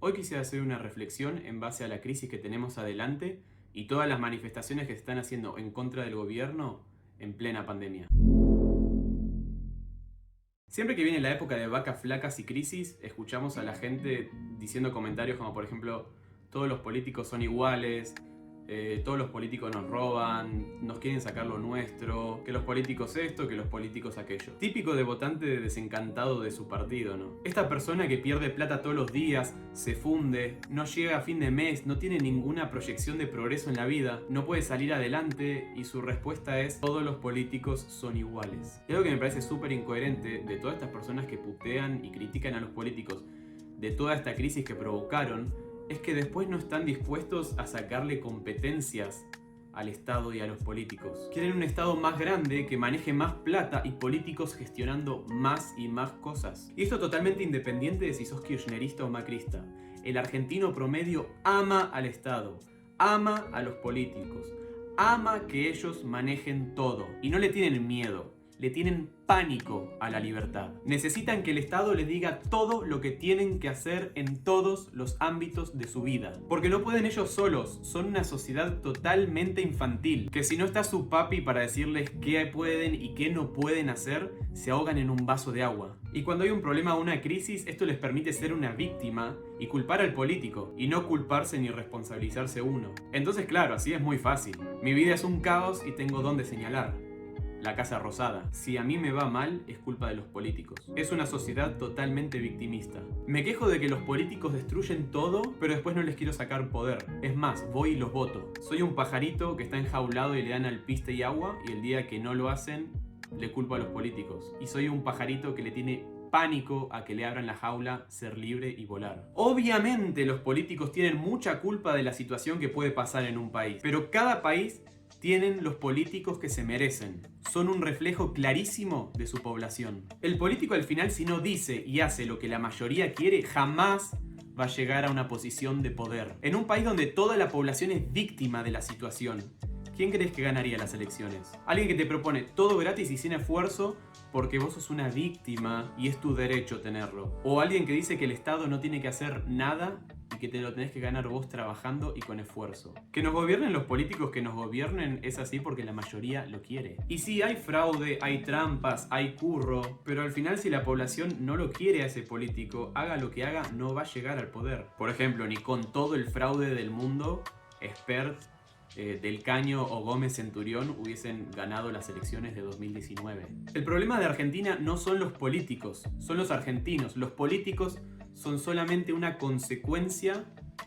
Hoy quisiera hacer una reflexión en base a la crisis que tenemos adelante y todas las manifestaciones que se están haciendo en contra del gobierno en plena pandemia. Siempre que viene la época de vacas flacas y crisis, escuchamos a la gente diciendo comentarios como por ejemplo, todos los políticos son iguales, todos los políticos nos roban, nos quieren sacar lo nuestro, que los políticos esto, que los políticos aquello. Típico de votante desencantado de su partido, ¿no? Esta persona que pierde plata todos los días, se funde, no llega a fin de mes, no tiene ninguna proyección de progreso en la vida, no puede salir adelante y su respuesta es: todos los políticos son iguales. Es algo que me parece súper incoherente de todas estas personas que putean y critican a los políticos, de toda esta crisis que provocaron, es que después no están dispuestos a sacarle competencias al Estado y a los políticos. Quieren un Estado más grande que maneje más plata y políticos gestionando más y más cosas. Y esto totalmente independiente de si sos kirchnerista o macrista. El argentino promedio ama al Estado, ama a los políticos, ama que ellos manejen todo y no le tienen miedo. Le tienen pánico a la libertad. Necesitan que el Estado les diga todo lo que tienen que hacer en todos los ámbitos de su vida. Porque no pueden ellos solos. Son una sociedad totalmente infantil. Que si no está su papi para decirles qué pueden y qué no pueden hacer, se ahogan en un vaso de agua. Y cuando hay un problema o una crisis, esto les permite ser una víctima y culpar al político. Y no culparse ni responsabilizarse uno. Entonces claro, así es muy fácil. Mi vida es un caos y tengo dónde señalar. La Casa Rosada. Si a mí me va mal, es culpa de los políticos. Es una sociedad totalmente victimista. Me quejo de que los políticos destruyen todo, pero después no les quiero sacar poder. Es más, voy y los voto. Soy un pajarito que está enjaulado y le dan alpiste y agua, y el día que no lo hacen, le culpo a los políticos. Y soy un pajarito que le tiene pánico a que le abran la jaula, ser libre y volar. Obviamente los políticos tienen mucha culpa de la situación que puede pasar en un país, pero cada país tienen los políticos que se merecen. Son un reflejo clarísimo de su población. El político al final, si no dice y hace lo que la mayoría quiere, jamás va a llegar a una posición de poder. En un país donde toda la población es víctima de la situación, ¿quién crees que ganaría las elecciones? Alguien que te propone todo gratis y sin esfuerzo porque vos sos una víctima y es tu derecho tenerlo. O alguien que dice que el Estado no tiene que hacer nada y que te lo tenés que ganar vos trabajando y con esfuerzo. Que nos gobiernen los políticos, que nos gobiernen, es así porque la mayoría lo quiere. Y sí, hay fraude, hay trampas, hay curro, pero al final si la población no lo quiere a ese político, haga lo que haga, no va a llegar al poder. Por ejemplo, ni con todo el fraude del mundo, Espert, Del Caño o Gómez Centurión hubiesen ganado las elecciones de 2019. El problema de Argentina no son los políticos, son los argentinos. Los políticos son solamente una consecuencia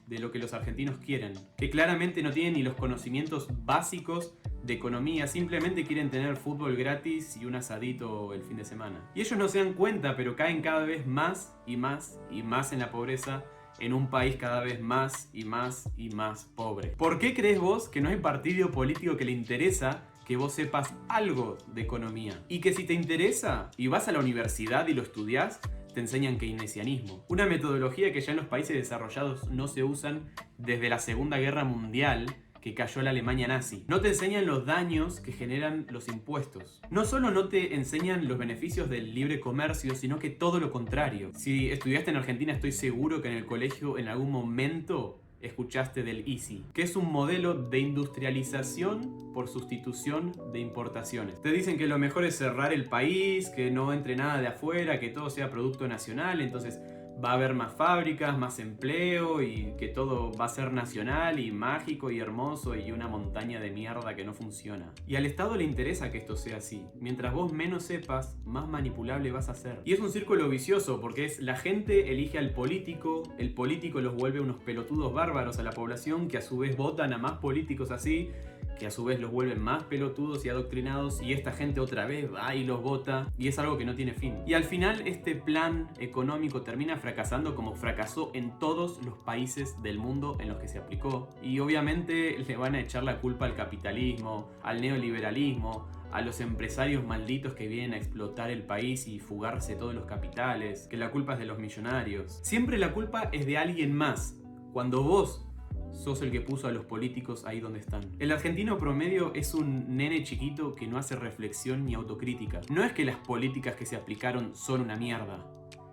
de lo que los argentinos quieren, que claramente no tienen ni los conocimientos básicos de economía, simplemente quieren tener fútbol gratis y un asadito el fin de semana. Y ellos no se dan cuenta, pero caen cada vez más y más y más en la pobreza, en un país cada vez más y más y más pobre. ¿Por qué crees vos que no hay partido político que le interesa que vos sepas algo de economía? Y que si te interesa y vas a la universidad y lo estudiás, te enseñan keynesianismo. Una metodología que ya en los países desarrollados no se usan desde la Segunda Guerra Mundial, que cayó la Alemania nazi. No te enseñan los daños que generan los impuestos. No solo no te enseñan los beneficios del libre comercio, sino que todo lo contrario. Si estudiaste en Argentina, estoy seguro que en el colegio en algún momento escuchaste del ISI, que es un modelo de industrialización por sustitución de importaciones. Te dicen que lo mejor es cerrar el país, que no entre nada de afuera, que todo sea producto nacional, entonces va a haber más fábricas, más empleo y que todo va a ser nacional y mágico y hermoso y una montaña de mierda que no funciona. Y al Estado le interesa que esto sea así. Mientras vos menos sepas, más manipulable vas a ser. Y es un círculo vicioso porque es la gente elige al político, el político los vuelve unos pelotudos bárbaros a la población que a su vez votan a más políticos así, que a su vez los vuelven más pelotudos y adoctrinados, y esta gente otra vez va y los vota, y es algo que no tiene fin. Y al final este plan económico termina fracasando como fracasó en todos los países del mundo en los que se aplicó. Y obviamente le van a echar la culpa al capitalismo, al neoliberalismo, a los empresarios malditos que vienen a explotar el país y fugarse todos los capitales, que la culpa es de los millonarios. Siempre la culpa es de alguien más, cuando vos sos el que puso a los políticos ahí donde están. El argentino promedio es un nene chiquito que no hace reflexión ni autocrítica. No es que las políticas que se aplicaron son una mierda,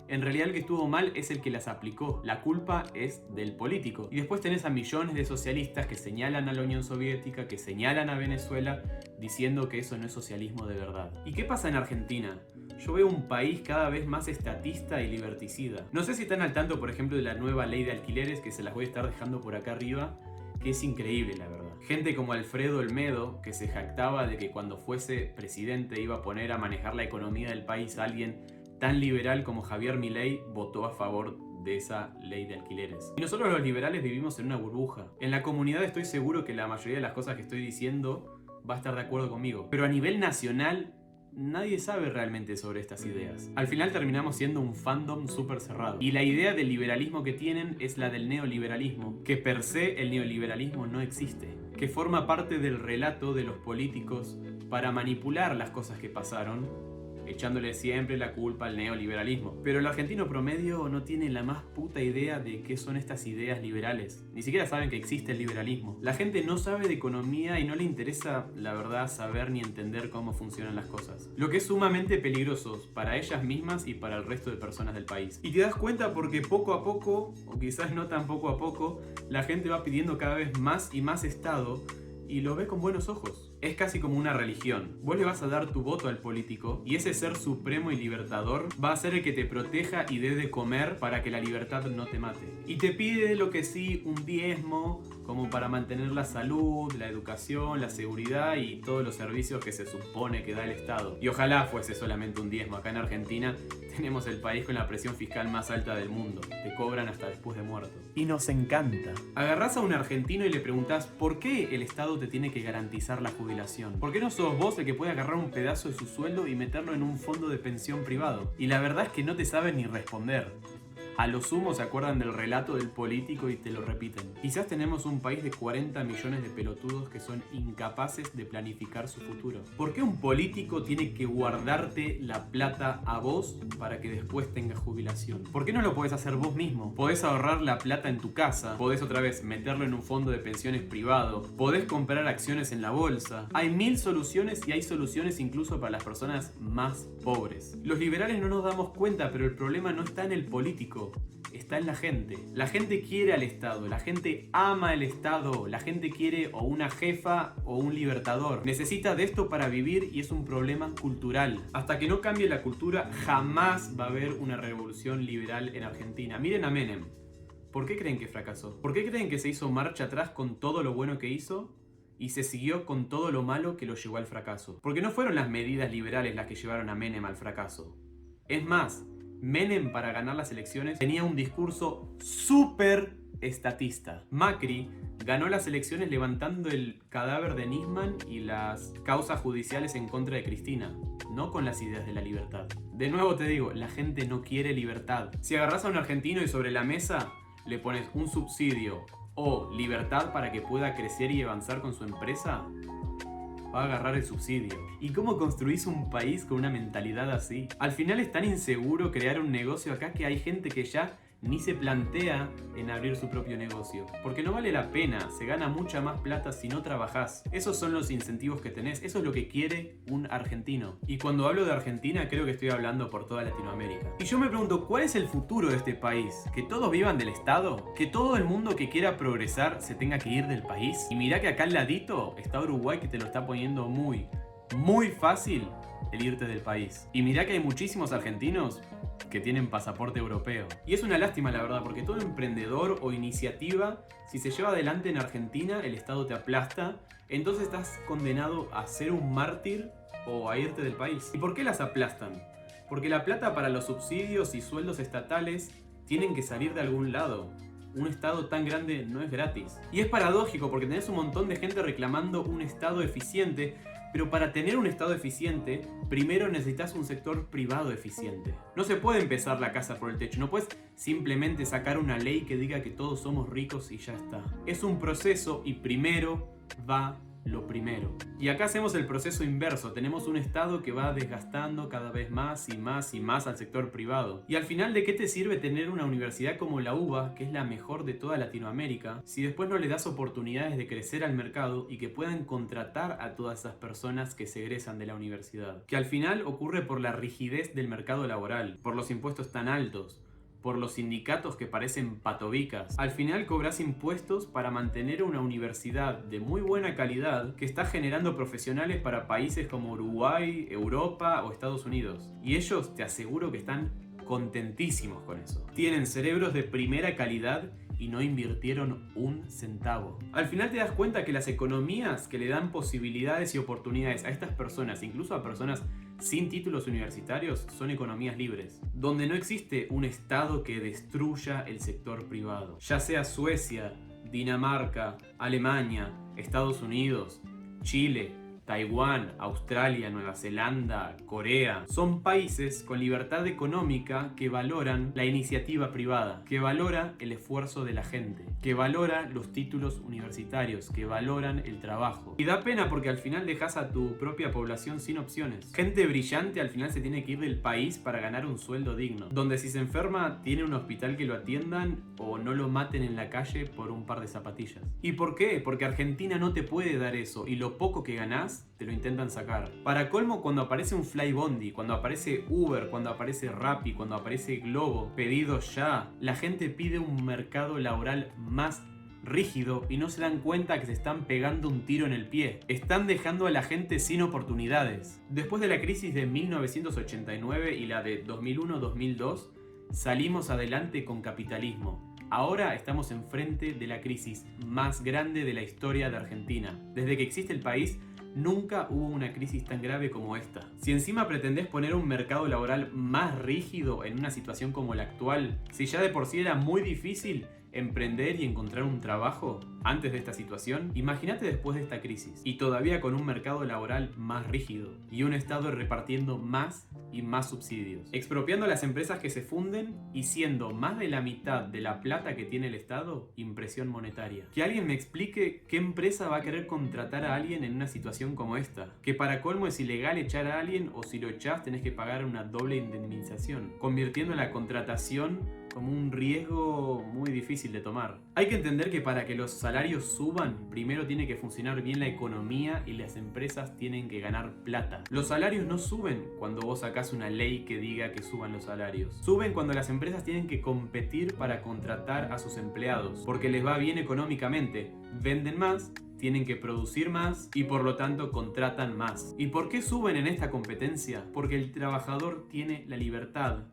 En realidad el que estuvo mal es el que las aplicó. La culpa es del político. Y después tenés a millones de socialistas que señalan a la Unión Soviética, que señalan a Venezuela, diciendo que eso no es socialismo de verdad. ¿Y qué pasa en Argentina? Yo veo un país cada vez más estatista y liberticida. No sé si están al tanto, por ejemplo, de la nueva ley de alquileres, que se las voy a estar dejando por acá arriba, que es increíble, la verdad. Gente como Alfredo Olmedo, que se jactaba de que cuando fuese presidente iba a poner a manejar la economía del país a alguien tan liberal como Javier Milei, votó a favor de esa ley de alquileres. Y nosotros los liberales vivimos en una burbuja. En la comunidad estoy seguro que la mayoría de las cosas que estoy diciendo va a estar de acuerdo conmigo. Pero a nivel nacional, nadie sabe realmente sobre estas ideas. Al final terminamos siendo un fandom súper cerrado. Y la idea del liberalismo que tienen es la del neoliberalismo, que per se el neoliberalismo no existe, que forma parte del relato de los políticos para manipular las cosas que pasaron, echándole siempre la culpa al neoliberalismo. Pero el argentino promedio no tiene la más puta idea de qué son estas ideas liberales. Ni siquiera saben que existe el liberalismo. La gente no sabe de economía y no le interesa, la verdad, saber ni entender cómo funcionan las cosas. Lo que es sumamente peligroso para ellas mismas y para el resto de personas del país. Y te das cuenta porque poco a poco, o quizás no tan poco a poco, la gente va pidiendo cada vez más y más Estado y lo ve con buenos ojos. Es casi como una religión. Vos le vas a dar tu voto al político y ese ser supremo y libertador va a ser el que te proteja y dé de comer para que la libertad no te mate. Y te pide lo que sí, un diezmo, como para mantener la salud, la educación, la seguridad y todos los servicios que se supone que da el Estado. Y ojalá fuese solamente un diezmo. Acá en Argentina tenemos el país con la presión fiscal más alta del mundo. Te cobran hasta después de muerto. Y nos encanta. Agarrás a un argentino y le preguntás ¿por qué el Estado te tiene que garantizar la jubilación? ¿Por qué no sos vos el que puede agarrar un pedazo de su sueldo y meterlo en un fondo de pensión privado? Y la verdad es que no te saben ni responder. A lo sumo se acuerdan del relato del político y te lo repiten. Quizás tenemos un país de 40 millones de pelotudos que son incapaces de planificar su futuro. ¿Por qué un político tiene que guardarte la plata a vos para que después tengas jubilación? ¿Por qué no lo podés hacer vos mismo? Podés ahorrar la plata en tu casa, podés otra vez meterlo en un fondo de pensiones privado, podés comprar acciones en la bolsa. Hay mil soluciones y hay soluciones incluso para las personas más pobres. Los liberales no nos damos cuenta, pero el problema no está en el político. Está en la gente. La gente quiere al Estado, la gente ama el Estado, la gente quiere o una jefa o un libertador. Necesita de esto para vivir y es un problema cultural. Hasta que no cambie la cultura, jamás va a haber una revolución liberal en Argentina. Miren a Menem. ¿Por qué creen que fracasó? ¿Por qué creen que se hizo marcha atrás con todo lo bueno que hizo y se siguió con todo lo malo que lo llevó al fracaso? Porque no fueron las medidas liberales las que llevaron a Menem al fracaso. Es más, Menem para ganar las elecciones tenía un discurso súper estatista. Macri ganó las elecciones levantando el cadáver de Nisman y las causas judiciales en contra de Cristina, no con las ideas de la libertad. De nuevo te digo, la gente no quiere libertad. Si agarrás a un argentino y sobre la mesa le pones un subsidio o libertad para que pueda crecer y avanzar con su empresa, va a agarrar el subsidio. ¿Y cómo construís un país con una mentalidad así? Al final es tan inseguro crear un negocio acá que hay gente que ya ni se plantea en abrir su propio negocio. Porque no vale la pena, se gana mucha más plata si no trabajás. Esos son los incentivos que tenés, eso es lo que quiere un argentino. Y cuando hablo de Argentina creo que estoy hablando por toda Latinoamérica. Y yo me pregunto, ¿cuál es el futuro de este país? ¿Que todos vivan del Estado? ¿Que todo el mundo que quiera progresar se tenga que ir del país? Y mirá que acá al ladito está Uruguay que te lo está poniendo muy fácil el irte del país. Y mirá que hay muchísimos argentinos que tienen pasaporte europeo. Y es una lástima la verdad, porque todo emprendedor o iniciativa, si se lleva adelante en Argentina, el Estado te aplasta, entonces estás condenado a ser un mártir o a irte del país. ¿Y por qué las aplastan? Porque la plata para los subsidios y sueldos estatales tienen que salir de algún lado. Un Estado tan grande no es gratis. Y es paradójico porque tenés un montón de gente reclamando un Estado eficiente, pero para tener un Estado eficiente, primero necesitas un sector privado eficiente. No se puede empezar la casa por el techo, no puedes simplemente sacar una ley que diga que todos somos ricos y ya está. Es un proceso y primero va lo primero. Y acá hacemos el proceso inverso, tenemos un Estado que va desgastando cada vez más y más y más al sector privado. Y al final, ¿de qué te sirve tener una universidad como la UBA, que es la mejor de toda Latinoamérica, si después no le das oportunidades de crecer al mercado y que puedan contratar a todas esas personas que se egresan de la universidad? Que al final ocurre por la rigidez del mercado laboral, por los impuestos tan altos, por los sindicatos que parecen patobicas. Al final cobras impuestos para mantener una universidad de muy buena calidad que está generando profesionales para países como Uruguay, Europa o Estados Unidos. Y ellos te aseguro que están contentísimos con eso. Tienen cerebros de primera calidad y no invirtieron un centavo. Al final te das cuenta que las economías que le dan posibilidades y oportunidades a estas personas, incluso a personas sin títulos universitarios, son economías libres, donde no existe un Estado que destruya el sector privado. Ya sea Suecia, Dinamarca, Alemania, Estados Unidos, Chile, Taiwán, Australia, Nueva Zelanda, Corea, son países con libertad económica que valoran la iniciativa privada, que valora el esfuerzo de la gente, que valora los títulos universitarios, que valoran el trabajo. Y da pena porque al final dejas a tu propia población sin opciones. Gente brillante al final se tiene que ir del país para ganar un sueldo digno, donde si se enferma tiene un hospital que lo atiendan o no lo maten en la calle por un par de zapatillas. ¿Y por qué? Porque Argentina no te puede dar eso y lo poco que ganás te lo intentan sacar. Para colmo, cuando aparece un Flybondi, cuando aparece Uber, cuando aparece Rappi, cuando aparece Globo, pedidos ya, la gente pide un mercado laboral más rígido y no se dan cuenta que se están pegando un tiro en el pie. Están dejando a la gente sin oportunidades. Después de la crisis de 1989 y la de 2001-2002, salimos adelante con capitalismo. Ahora estamos enfrente de la crisis más grande de la historia de Argentina. Desde que existe el país, nunca hubo una crisis tan grave como esta. Si encima pretendés poner un mercado laboral más rígido en una situación como la actual, si ya de por sí era muy difícil emprender y encontrar un trabajo antes de esta situación, imagínate después de esta crisis y todavía con un mercado laboral más rígido y un Estado repartiendo más y más subsidios, expropiando a las empresas que se funden y siendo más de la mitad de la plata que tiene el Estado impresión monetaria. Que alguien me explique qué empresa va a querer contratar a alguien en una situación como esta, que para colmo es ilegal echar a alguien o si lo echás tenés que pagar una doble indemnización, convirtiendo la contratación como un riesgo muy difícil de tomar. Hay que entender que para que los salarios suban, primero tiene que funcionar bien la economía y las empresas tienen que ganar plata. Los salarios no suben cuando vos sacás una ley que diga que suban los salarios. Suben cuando las empresas tienen que competir para contratar a sus empleados, porque les va bien económicamente, venden más, tienen que producir más y por lo tanto contratan más. ¿Y por qué suben en esta competencia? Porque el trabajador tiene la libertad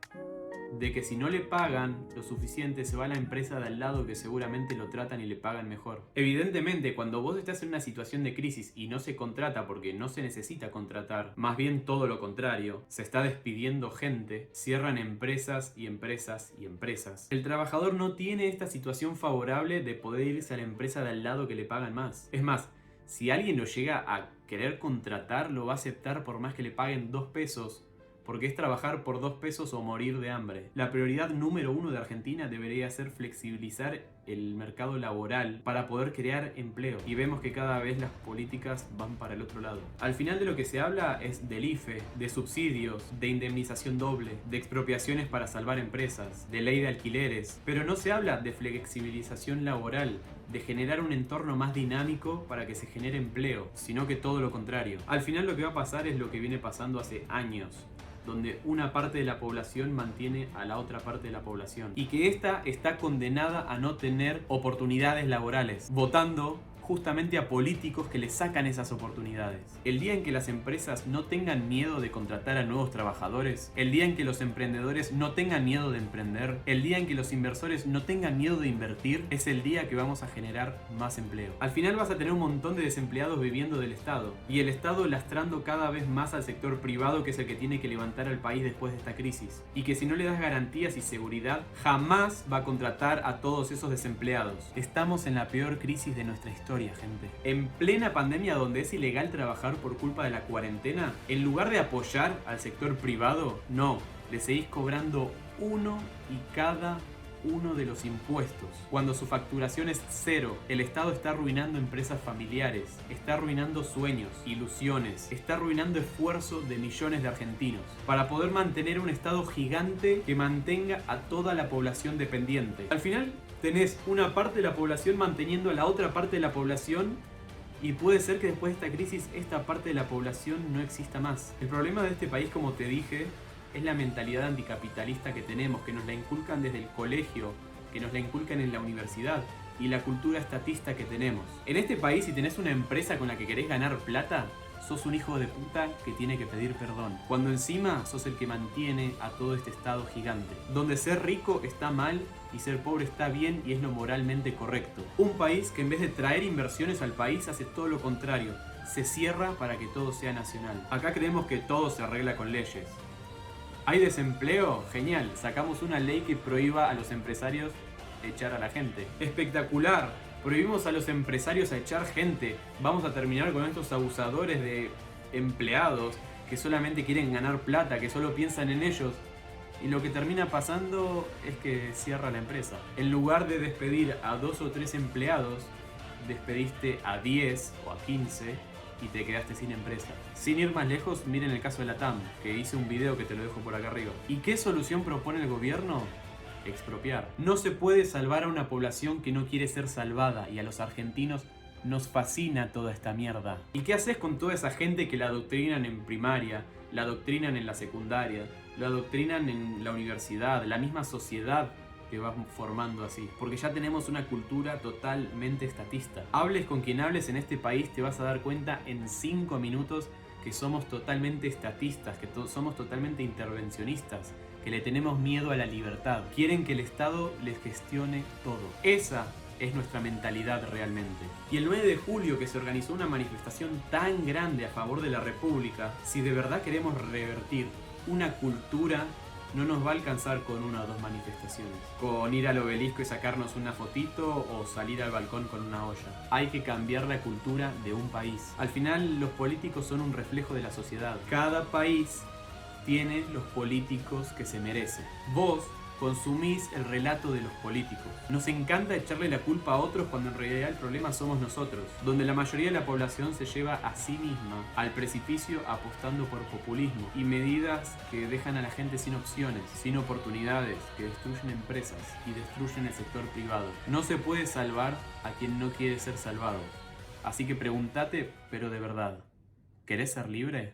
de que si no le pagan lo suficiente se va a la empresa de al lado que seguramente lo tratan y le pagan mejor. Evidentemente, cuando vos estás en una situación de crisis y no se contrata porque no se necesita contratar, más bien todo lo contrario, se está despidiendo gente, cierran empresas y empresas y empresas. El trabajador no tiene esta situación favorable de poder irse a la empresa de al lado que le pagan más. Es más, si alguien lo llega a querer contratar, lo va a aceptar por más que le paguen 2 pesos, porque es trabajar por 2 pesos o morir de hambre. La prioridad número 1 de Argentina debería ser flexibilizar el mercado laboral para poder crear empleo. Y vemos que cada vez las políticas van para el otro lado. Al final de lo que se habla es del IFE, de subsidios, de indemnización doble, de expropiaciones para salvar empresas, de ley de alquileres. Pero no se habla de flexibilización laboral, de generar un entorno más dinámico para que se genere empleo, sino que todo lo contrario. Al final lo que va a pasar es lo que viene pasando hace años, donde una parte de la población mantiene a la otra parte de la población y que esta está condenada a no tener oportunidades laborales, votando justamente a políticos que les sacan esas oportunidades. El día en que las empresas no tengan miedo de contratar a nuevos trabajadores, el día en que los emprendedores no tengan miedo de emprender, el día en que los inversores no tengan miedo de invertir, es el día que vamos a generar más empleo. Al final vas a tener un montón de desempleados viviendo del Estado y el Estado lastrando cada vez más al sector privado, que es el que tiene que levantar al país después de esta crisis, y que si no le das garantías y seguridad jamás va a contratar a todos esos desempleados. Estamos en la peor crisis de nuestra historia, gente. En plena pandemia, donde es ilegal trabajar por culpa de la cuarentena, en lugar de apoyar al sector privado, no, le seguís cobrando uno y cada uno de los impuestos. Cuando su facturación es cero, el Estado está arruinando empresas familiares, está arruinando sueños, ilusiones, está arruinando esfuerzo de millones de argentinos para poder mantener un Estado gigante que mantenga a toda la población dependiente. Al final tenés una parte de la población manteniendo a la otra parte de la población, y puede ser que después de esta crisis esta parte de la población no exista más. El problema de este país, como te dije, es la mentalidad anticapitalista que tenemos, que nos la inculcan desde el colegio, que nos la inculcan en la universidad, y la cultura estatista que tenemos. En este país, si tenés una empresa con la que querés ganar plata, sos un hijo de puta que tiene que pedir perdón, cuando encima sos el que mantiene a todo este estado gigante, donde ser rico está mal y ser pobre está bien y es lo moralmente correcto. Un país que en vez de traer inversiones al país hace todo lo contrario, se cierra para que todo sea nacional. Acá creemos que todo se arregla con leyes. ¿Hay desempleo? Genial, sacamos una ley que prohíba a los empresarios echar a la gente. Espectacular, prohibimos a los empresarios a echar gente. Vamos a terminar con estos abusadores de empleados que solamente quieren ganar plata, que solo piensan en ellos. Y lo que termina pasando es que cierra la empresa. En lugar de despedir a 2 o 3 empleados, despediste a 10 o a 15 y te quedaste sin empresa. Sin ir más lejos, miren el caso de la TAM, que hice un video que te lo dejo por acá arriba. ¿Y qué solución propone el gobierno? Expropiar. No se puede salvar a una población que no quiere ser salvada, y a los argentinos nos fascina toda esta mierda. ¿Y qué haces con toda esa gente que la adoctrinan en primaria, la adoctrinan en la secundaria, la adoctrinan en la universidad, la misma sociedad que va formando así? Porque ya tenemos una cultura totalmente estatista. Hables con quien hables en este país, te vas a dar cuenta en 5 minutos que somos totalmente estatistas, que somos totalmente intervencionistas, que le tenemos miedo a la libertad. Quieren que el Estado les gestione todo. Esa es nuestra mentalidad realmente. Y el 9 de julio, que se organizó una manifestación tan grande a favor de la República, si de verdad queremos revertir una cultura, no nos va a alcanzar con 1 o 2 manifestaciones, con ir al obelisco y sacarnos una fotito o salir al balcón con una olla. Hay que cambiar la cultura de un país. Al final, los políticos son un reflejo de la sociedad. Cada país tiene los políticos que se merece. Vos consumís el relato de los políticos. Nos encanta echarle la culpa a otros cuando en realidad el problema somos nosotros, donde la mayoría de la población se lleva a sí misma al precipicio apostando por populismo y medidas que dejan a la gente sin opciones, sin oportunidades, que destruyen empresas y destruyen el sector privado. No se puede salvar a quien no quiere ser salvado. Así que pregúntate, pero de verdad, ¿querés ser libre?